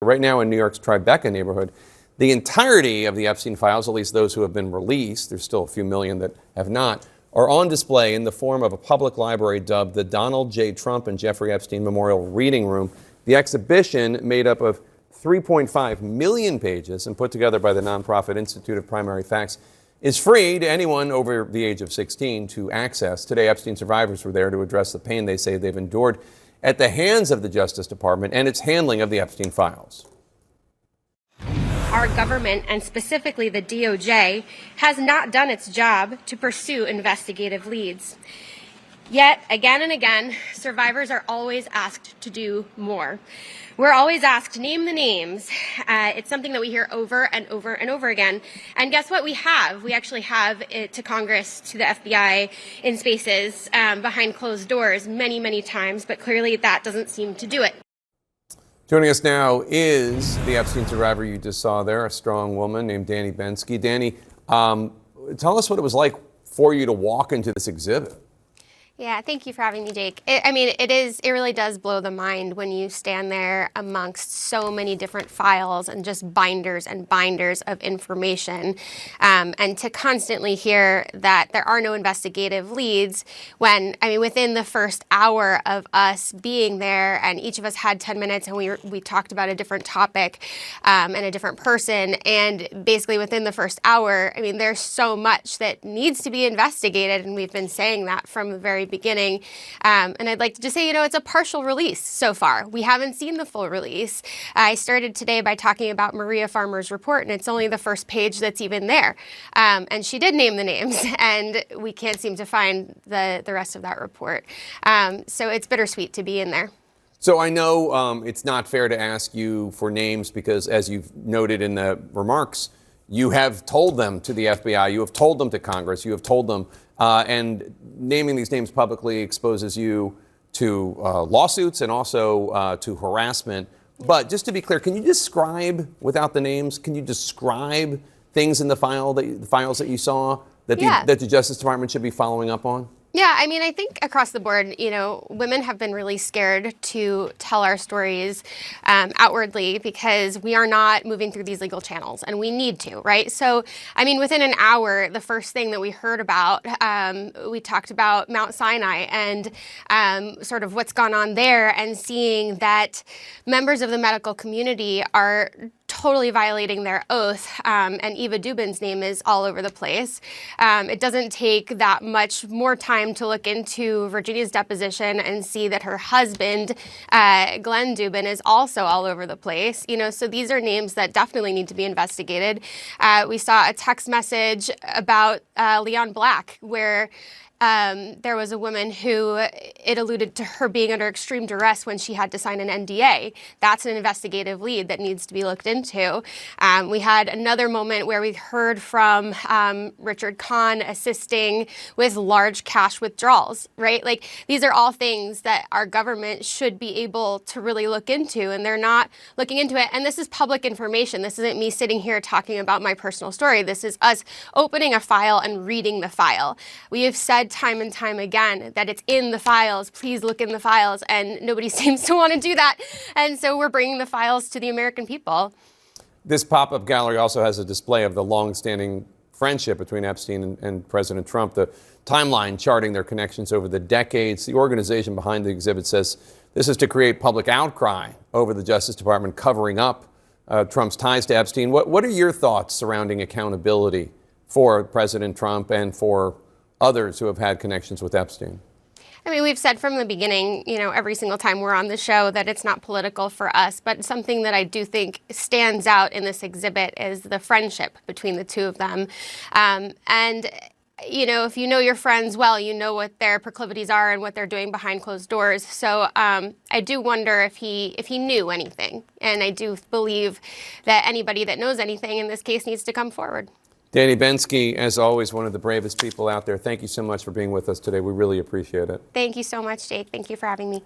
Right now in New York's Tribeca neighborhood, the entirety of the Epstein files, at least those who have been released, there's still a few million that have not, are on display in the form of a public library dubbed the Donald J. Trump and Jeffrey Epstein Memorial Reading Room. The exhibition, made up of 3.5 million pages and put together by the nonprofit Institute of Primary Facts, is free to anyone over the age of 16 to access. Today, Epstein survivors were there to address the pain they say they've endured at the hands of the Justice Department and its handling of the Epstein files. Our government, and specifically the DOJ, has not done its job to pursue investigative leads. Yet, again and again, survivors are always asked to do more. We're always asked, name the names. It's something that we hear over and over and over again. And guess what we have? We actually have it to Congress, to the FBI, in spaces behind closed doors many, many times, but clearly that doesn't seem to do it. Joining us now is the Epstein survivor you just saw there, a strong woman named Dani Bensky. Dani, tell us what it was like for you to walk into this exhibit. Yeah, thank you for having me, Jake. It really does blow the mind when you stand there amongst so many different files and just binders and binders of information. And to constantly hear that there are no investigative leads when, within the first hour of us being there, and each of us had 10 minutes and we talked about a different topic and a different person. And basically within the first hour, there's so much that needs to be investigated. And we've been saying that from the very beginning. And I'd like to just say, it's a partial release so far. We haven't seen the full release. I started today by talking about Maria Farmer's report, and it's only the first page that's even there. And she did name the names, and we can't seem to find the rest of that report. So it's bittersweet to be in there. So I know it's not fair to ask you for names because, as you've noted in the remarks, you have told them to the FBI, you have told them to Congress, you have told them, and naming these names publicly exposes you to lawsuits and also to harassment. But just to be clear, can you describe, without the names, can you describe things in the files that you saw that the Justice Department should be following up on? Yeah, I think across the board, women have been really scared to tell our stories outwardly because we are not moving through these legal channels, and we need to, right? So, within an hour, the first thing that we heard about, we talked about Mount Sinai and sort of what's gone on there, and seeing that members of the medical community are totally violating their oath, and Eva Dubin's name is all over the place. It doesn't take that much more time to look into Virginia's deposition and see that her husband, Glenn Dubin, is also all over the place. So these are names that definitely need to be investigated. We saw a text message about Leon Black where there was a woman who it alluded to her being under extreme duress when she had to sign an NDA. That's an investigative lead that needs to be looked into. We had another moment where we heard from Richard Kahn assisting with large cash withdrawals, right? Like, these are all things that our government should be able to really look into, and they're not looking into it. And this is public information. This isn't me sitting here talking about my personal story. This is us opening a file and reading the file. We have said time and time again that it's in the files. Please look in the files, and nobody seems to want to do that. And so we're bringing the files to the American people. This pop-up gallery also has a display of the long-standing friendship between Epstein and President Trump, the timeline charting their connections over the decades. The organization behind the exhibit says this is to create public outcry over the Justice Department covering up Trump's ties to Epstein. What are your thoughts surrounding accountability for President Trump and for others who have had connections with Epstein? We've said from the beginning, every single time we're on the show, that it's not political for us. But something that I do think stands out in this exhibit is the friendship between the two of them. If you know your friends well, you know what their proclivities are and what they're doing behind closed doors. So I do wonder if he knew anything. And I do believe that anybody that knows anything in this case needs to come forward. Dani Bensky, as always, one of the bravest people out there. Thank you so much for being with us today. We really appreciate it. Thank you so much, Jake. Thank you for having me.